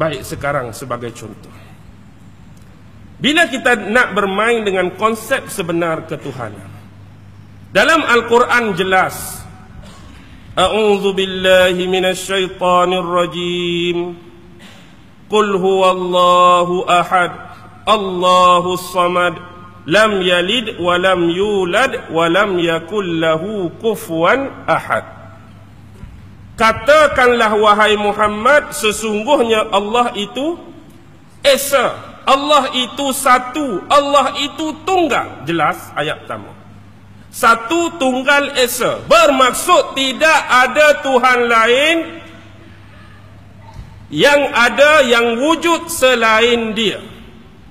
baik sekarang sebagai contoh. Bila kita nak bermain dengan konsep sebenar ketuhanan, dalam Al-Quran jelas, A'udzu billahi minasyaitonir rajim. Qul huwallahu ahad, Allahus samad, lam yalid wa lam yulad wa lam yakul lahu kufuwan ahad. Katakanlah wahai Muhammad, sesungguhnya Allah itu esa, Allah itu satu, Allah itu tunggal. Jelas ayat pertama. Satu, tunggal, esa. Bermaksud tidak ada Tuhan lain yang ada, yang wujud selain dia.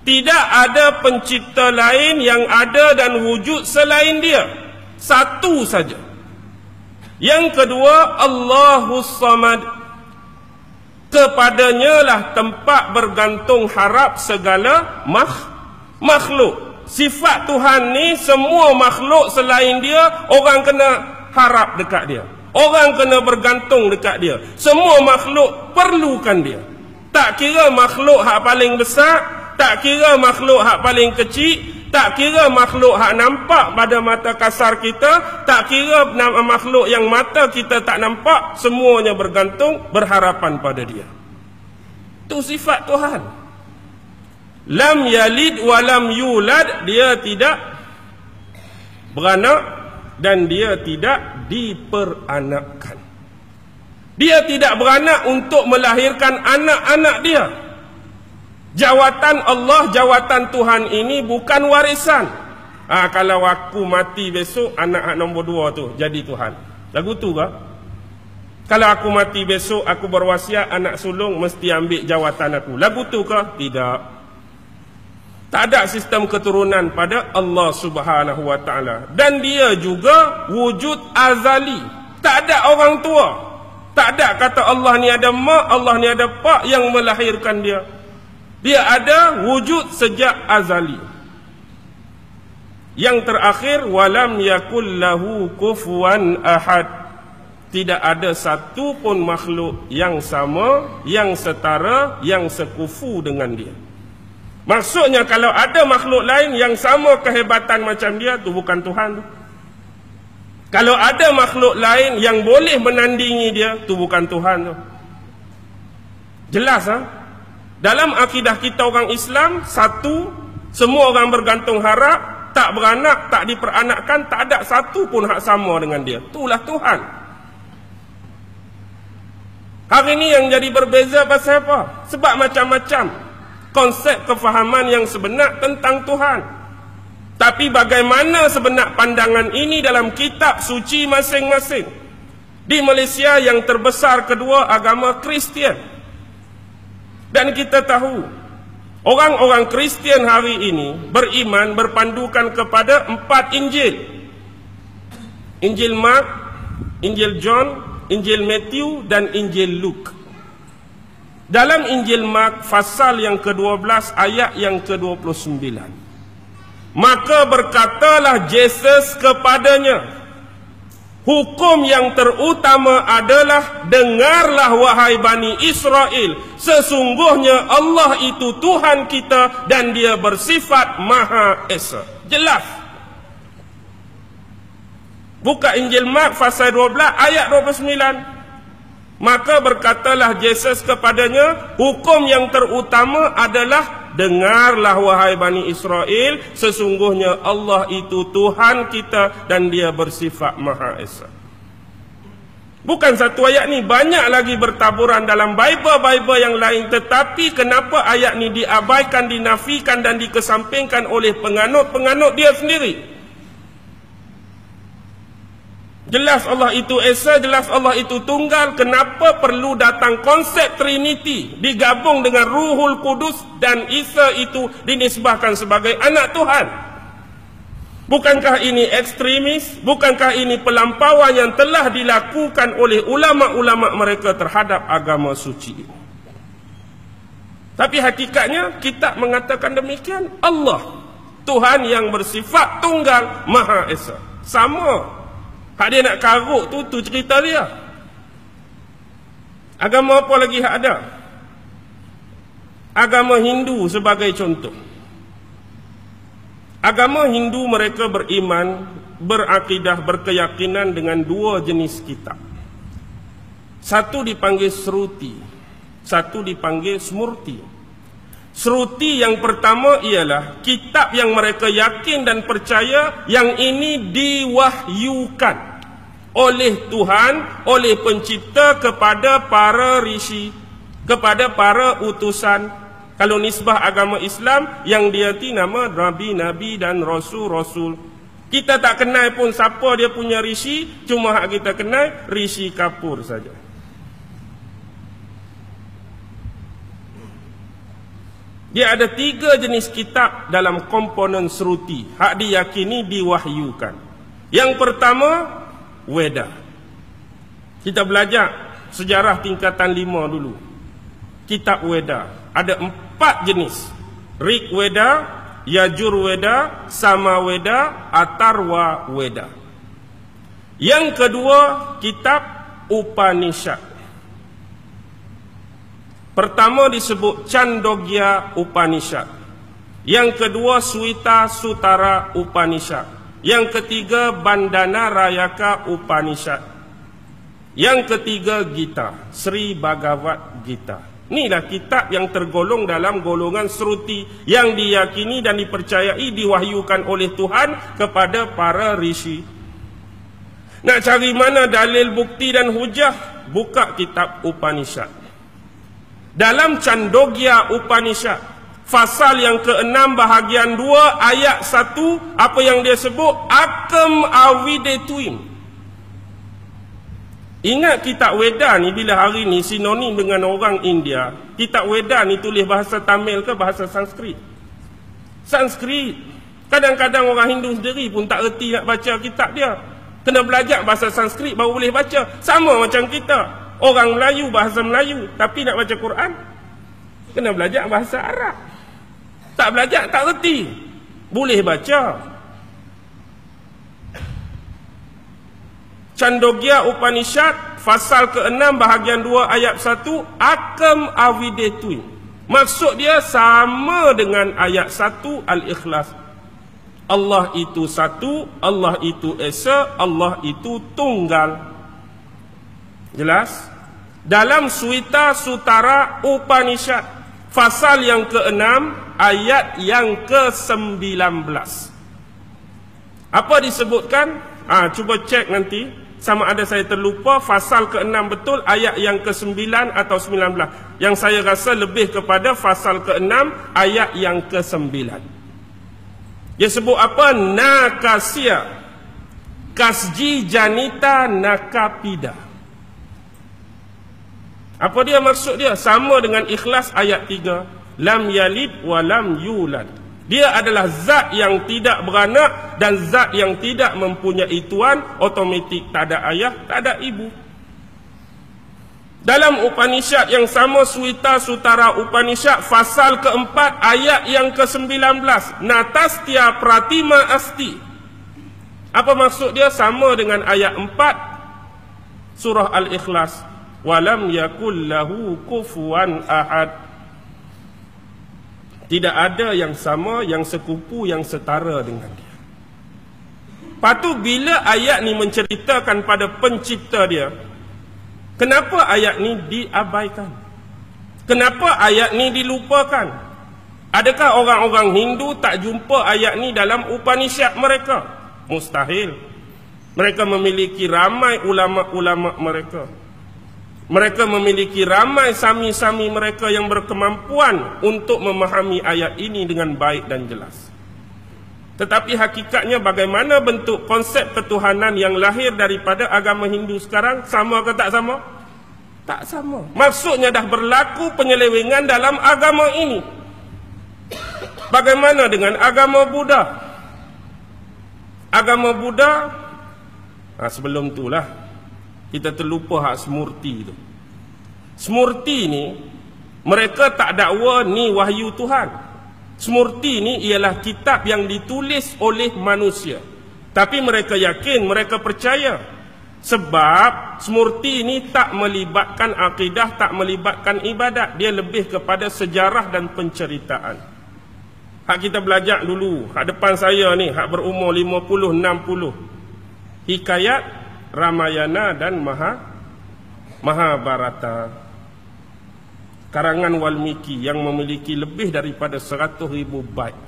Tidak ada pencipta lain yang ada dan wujud selain dia. Satu saja. Yang kedua, Allahus samad. Kepadanya lah tempat bergantung harap segala makhluk. Sifat Tuhan ni, semua makhluk selain dia, orang kena harap dekat dia, orang kena bergantung dekat dia. Semua makhluk perlukan dia. Tak kira makhluk hak paling besar, tak kira makhluk hak paling kecil, tak kira makhluk hak nampak pada mata kasar kita, tak kira makhluk yang mata kita tak nampak, semuanya bergantung, berharapan pada dia. Itu sifat Tuhan. Lam yalid wa lam yulad, dia tidak beranak dan dia tidak diperanakkan. Dia tidak beranak untuk melahirkan anak-anak dia. Jawatan Allah, jawatan Tuhan ini bukan warisan. Kalau aku mati besok, anak nombor 2 tu jadi Tuhan. Lagu tu ke? Kalau aku mati besok, aku berwasiat anak sulung mesti ambil jawatan aku. Lagu tu ke? Tidak. Tak ada sistem keturunan pada Allah Subhanahu wa taala. Dan dia juga wujud azali. Tak ada orang tua. Tak ada kata Allah ni ada mak, Allah ni ada pak yang melahirkan dia. Dia ada wujud sejak azali. Yang terakhir, walam yakul lahu kufuwan ahad. Tidak ada satu pun makhluk yang sama, yang setara, yang sekufu dengan dia. Maksudnya kalau ada makhluk lain yang sama kehebatan macam dia, tu bukan Tuhan tu. Kalau ada makhluk lain yang boleh menandingi dia, tu bukan Tuhan tu. Jelas Dalam akidah kita orang Islam, satu, semua orang bergantung harap, tak beranak, tak diperanakkan, tak ada satu pun hak sama dengan dia. Itulah Tuhan. Hari ini yang jadi berbeza pasal apa? Sebab macam-macam konsep kefahaman yang sebenar tentang Tuhan. Tapi bagaimana sebenar pandangan ini dalam kitab suci masing-masing? Di Malaysia yang terbesar kedua agama Kristian. Dan kita tahu, orang-orang Kristian hari ini beriman, berpandukan kepada 4 Injil. Injil Mark, Injil John, Injil Matthew dan Injil Luke. Dalam Injil Mark pasal yang ke-12 ayat yang ke-29, maka berkatalah Yesus kepadanya, hukum yang terutama adalah, dengarlah wahai Bani Israel, sesungguhnya Allah itu Tuhan kita dan dia bersifat Maha Esa. Jelas. Buka Injil Mark pasal 12 ayat 29. Maka berkatalah Yesus kepadanya, hukum yang terutama adalah, dengarlah wahai Bani Israel, sesungguhnya Allah itu Tuhan kita dan dia bersifat Maha Esa. Bukan satu ayat ni, banyak lagi bertaburan dalam Bible yang lain. Tetapi kenapa ayat ni diabaikan, dinafikan dan dikesampingkan oleh penganut dia sendiri? Jelas Allah itu Esa, jelas Allah itu tunggal. Kenapa perlu datang konsep Trinity digabung dengan Ruhul Kudus dan Isa itu dinisbahkan sebagai anak Tuhan? Bukankah ini ekstremis? Bukankah ini pelampauan yang telah dilakukan oleh ulama-ulama mereka terhadap agama suci ini? Tapi hakikatnya kitab mengatakan demikian. Allah, Tuhan yang bersifat tunggal, Maha Esa. Sama. Hak dia nak karuk tu cerita dia. Agama apa lagi hak ada? Agama Hindu sebagai contoh. Agama Hindu mereka beriman, berakidah, berkeyakinan dengan dua jenis kitab. Satu dipanggil Sruti, satu dipanggil Smurti. Sruti yang pertama ialah kitab yang mereka yakin dan percaya yang ini diwahyukan oleh Tuhan, oleh pencipta kepada para rishi, kepada para utusan. Kalau nisbah agama Islam, yang diarti nama Nabi-Nabi dan Rasul-Rasul. Kita tak kenal pun siapa dia punya rishi, cuma hak kita kenal Rishi Kapoor saja. Dia ada 3 jenis kitab dalam komponen Sruti, hak diyakini diwahyukan. Yang pertama, Weda. Kita belajar sejarah tingkatan 5 dulu. Kitab Weda ada 4 jenis: Rig Weda, Yajur Weda, Sama Weda, Atharva Weda. Yang kedua, kitab Upanishad. Pertama disebut Chandogya Upanishad. Yang kedua Swita Sutara Upanishad. Yang ketiga Bandana Rayaka Upanishad. Yang ketiga Gita, Sri Bhagavad Gita. Inilah kitab yang tergolong dalam golongan Sruti, yang diyakini dan dipercayai diwahyukan oleh Tuhan kepada para rishi. Nak cari mana dalil, bukti dan hujah? Buka kitab Upanishad. Dalam Chandogya Upanishad, fasal yang ke-6 bahagian 2 ayat 1, apa yang dia sebut? Akam Avidetuim. Ingat kitab Weda ni bila hari ni sinonim dengan orang India. Kitab Weda ni tulis bahasa Tamil ke bahasa Sanskrit? Sanskrit. Kadang-kadang orang Hindu sendiri pun tak erti nak baca kitab dia. Kena belajar bahasa Sanskrit baru boleh baca. Sama macam kita. Orang Melayu bahasa Melayu, tapi nak baca Quran kena belajar bahasa Arab. Tak belajar tak erti. Boleh baca. Chandogya Upanishad fasal ke-6 bahagian 2 ayat 1, Akam Avidetui. Maksud dia sama dengan ayat 1 Al-Ikhlas. Allah itu satu, Allah itu esa, Allah itu tunggal. Jelas? Dalam Swita Sutara Upanishad fasal yang ke-6 ayat yang ke-19. Apa disebutkan? Cuba cek nanti sama ada saya terlupa fasal ke-6 betul ayat yang ke-9 atau 19. Yang saya rasa lebih kepada fasal ke-6 ayat yang ke-9. Dia sebut apa? Nakasya Kasji Janita Nakapida. Apa dia maksud dia? Sama dengan Ikhlas ayat 3. Lam yalid wa lam yulad. Dia adalah zat yang tidak beranak dan zat yang tidak mempunyai tuan, otomatik tak ada ayah, tak ada ibu. Dalam Upanishad yang sama, Swita Sutara Upanishad fasal ke-4 ayat yang ke-19, Natastya Pratima Asti. Apa maksud dia? Sama dengan ayat 4 surah Al-Ikhlas. Walam yakul lahu kufuwan ahad. Tidak ada yang sama, yang sekupu, yang setara dengan dia. Lepas tu bila ayat ni menceritakan pada pencipta dia, kenapa ayat ni diabaikan? Kenapa ayat ni dilupakan? Adakah orang-orang Hindu tak jumpa ayat ni dalam Upanishad mereka? Mustahil. Mereka memiliki ramai ulama-ulama mereka. Mereka memiliki ramai sami-sami mereka yang berkemampuan untuk memahami ayat ini dengan baik dan jelas. Tetapi hakikatnya bagaimana bentuk konsep ketuhanan yang lahir daripada agama Hindu sekarang? Sama ke tak sama? Tak sama. Maksudnya dah berlaku penyelewengan dalam agama ini. Bagaimana dengan agama Buddha? Agama Buddha, sebelum itulah kita terlupa hak Smurti tu. Smurti ni mereka tak dakwa ni wahyu Tuhan. Smurti ni ialah kitab yang ditulis oleh manusia. Tapi mereka yakin, mereka percaya Sebab Smurti ini tak melibatkan akidah, tak melibatkan ibadat. Dia lebih kepada sejarah dan penceritaan. Hak kita belajar dulu, hak depan saya ni, hak berumur 50, 60. Hikayat, Ramayana dan Mahabharata. Karangan Walmiki yang memiliki lebih daripada 100,000 bait.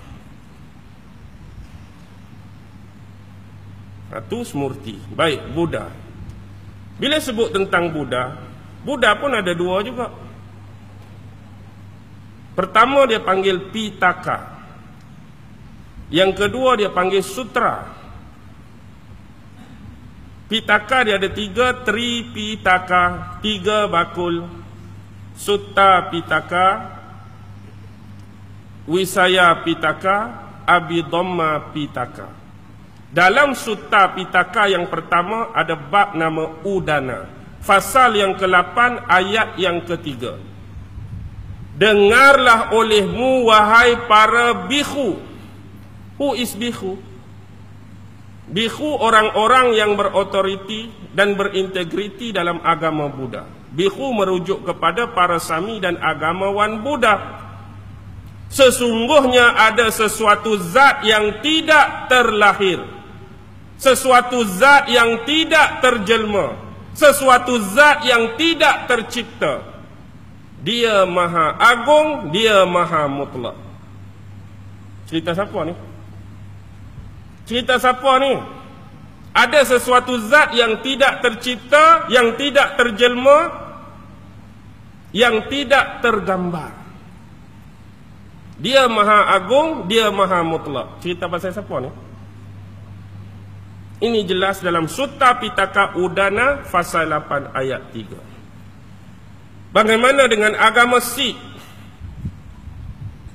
Itu Smurti. Baik, Buddha. Bila sebut tentang Buddha, Buddha pun ada dua juga. Pertama dia panggil Pitaka. Yang kedua dia panggil Sutra. Pitaka dia ada 3, Tripitaka, 3 bakul. Sutta Pitaka, Wisaya Pitaka, Abhidhamma Pitaka. Dalam Sutta Pitaka yang pertama ada bab nama Udana. Fasal yang ke-8 ayat yang ke-3. Dengarlah olehmu wahai para bikhu. Who is bikhu? Bikhu orang-orang yang berotoriti dan berintegriti dalam agama Buddha. Bikhu merujuk kepada para sami dan agamawan Buddha. Sesungguhnya ada sesuatu zat yang tidak terlahir, sesuatu zat yang tidak terjelma, sesuatu zat yang tidak tercipta. Dia maha agung, dia maha mutlak. Cerita siapa ni? Cerita siapa ni? Ada sesuatu zat yang tidak tercipta, yang tidak terjelma, yang tidak tergambar. Dia maha agung, dia maha mutlak. Cerita pasal siapa ni? Ini jelas dalam Sutta Pitaka Udana fasal 8 ayat 3. Bagaimana dengan agama Sikh?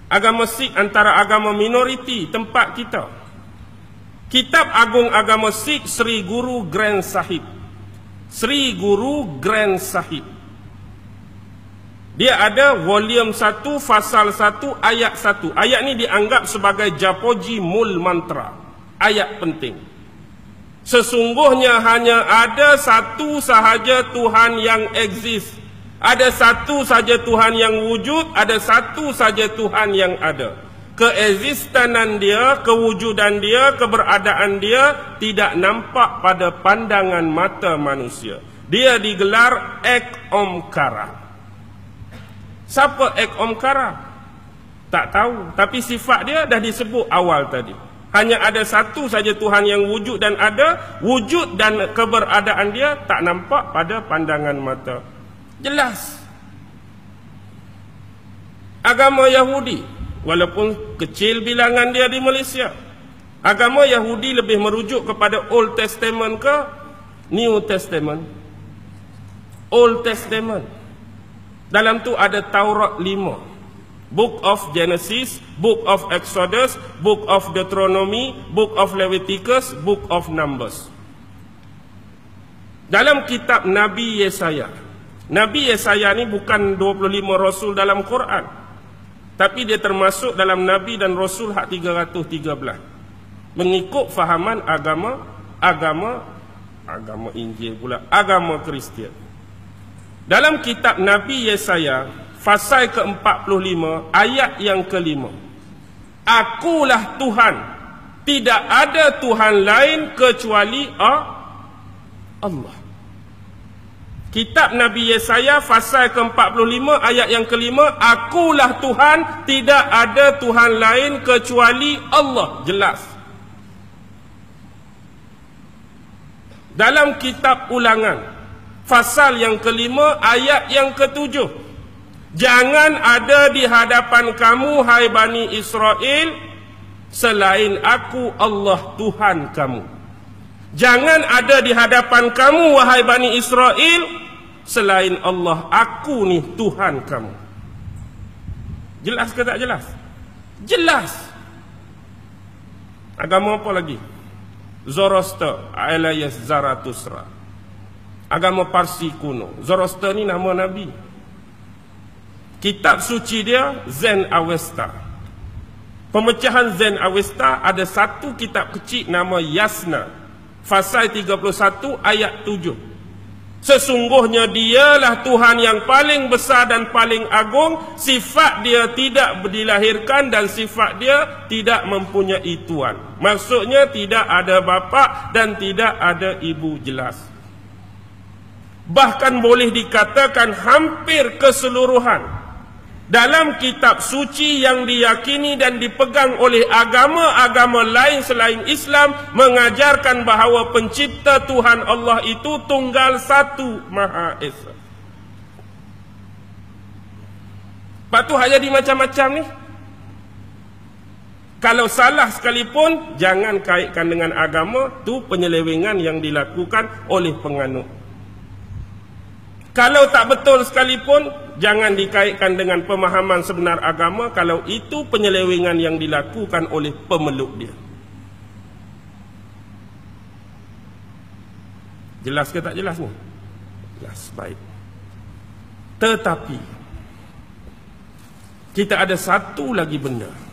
Agama Sikh antara agama minoriti tempat kita. Kitab agung agama Sikh Sri Guru Granth Sahib. Sri Guru Granth Sahib. Dia ada volume 1 fasal 1 ayat 1. Ayat ni dianggap sebagai Japoji Mul Mantra. Ayat penting. Sesungguhnya hanya ada satu sahaja Tuhan yang eksis. Ada satu saja Tuhan yang wujud, ada satu saja Tuhan yang ada. Keeksistanan dia, kewujudan dia, keberadaan dia tidak nampak pada pandangan mata manusia. Dia digelar Ek Omkara. Siapa Ek Omkara? Tak tahu, tapi sifat dia dah disebut awal tadi. Hanya ada satu saja Tuhan yang wujud dan ada. Wujud dan keberadaan dia tak nampak pada pandangan mata. Jelas. Agama Yahudi, walaupun kecil bilangan dia di Malaysia, agama Yahudi lebih merujuk kepada Old Testament ke New Testament? Old Testament. Dalam tu ada Taurat 5. Book of Genesis, Book of Exodus, Book of Deuteronomy, Book of Leviticus, Book of Numbers. Dalam kitab Nabi Yesaya, Nabi Yesaya ni bukan 25 Rasul dalam Quran, tapi dia termasuk dalam Nabi dan Rasul hak 313. Mengikut fahaman agama Injil pula, agama Kristian. Dalam kitab Nabi Yesaya fasal ke-45 ayat yang ke-5. Akulah Tuhan, tidak ada Tuhan lain kecuali Allah. Kitab Nabi Yesaya fasal ke-45 ayat yang ke-5. Akulah Tuhan, tidak ada Tuhan lain kecuali Allah. Jelas. Dalam kitab Ulangan fasal yang ke-5 ayat yang ke-7. Jangan ada di hadapan kamu, hai Bani Israel, selain aku Allah Tuhan kamu. Jangan ada di hadapan kamu, wahai Bani Israel, selain Allah, aku ni Tuhan kamu. Jelas ke tak jelas? Jelas. Agama apa lagi? Zoroaster alias Zarathustra. Agama Parsi kuno. Zoroaster ni nama Nabi. Kitab suci dia Zen Avesta. Pemecahan Zen Avesta ada satu kitab kecil nama Yasna. Fasal 31 ayat 7. Sesungguhnya dialah Tuhan yang paling besar dan paling agung. Sifat dia tidak dilahirkan dan sifat dia tidak mempunyai tuan. Maksudnya tidak ada bapa dan tidak ada ibu, jelas. Bahkan boleh dikatakan hampir keseluruhan dalam kitab suci yang diyakini dan dipegang oleh agama-agama lain selain Islam mengajarkan bahawa pencipta Tuhan Allah itu tunggal satu, Maha Esa. Lepas tu hak jadi macam-macam ni. Kalau salah sekalipun, jangan kaitkan dengan agama. Tu penyelewengan yang dilakukan oleh penganut. Kalau tak betul sekalipun, jangan dikaitkan dengan pemahaman sebenar agama kalau itu penyelewengan yang dilakukan oleh pemeluk dia. Jelas ke tak jelas ni? Jelas, baik. Tetapi kita ada satu lagi benda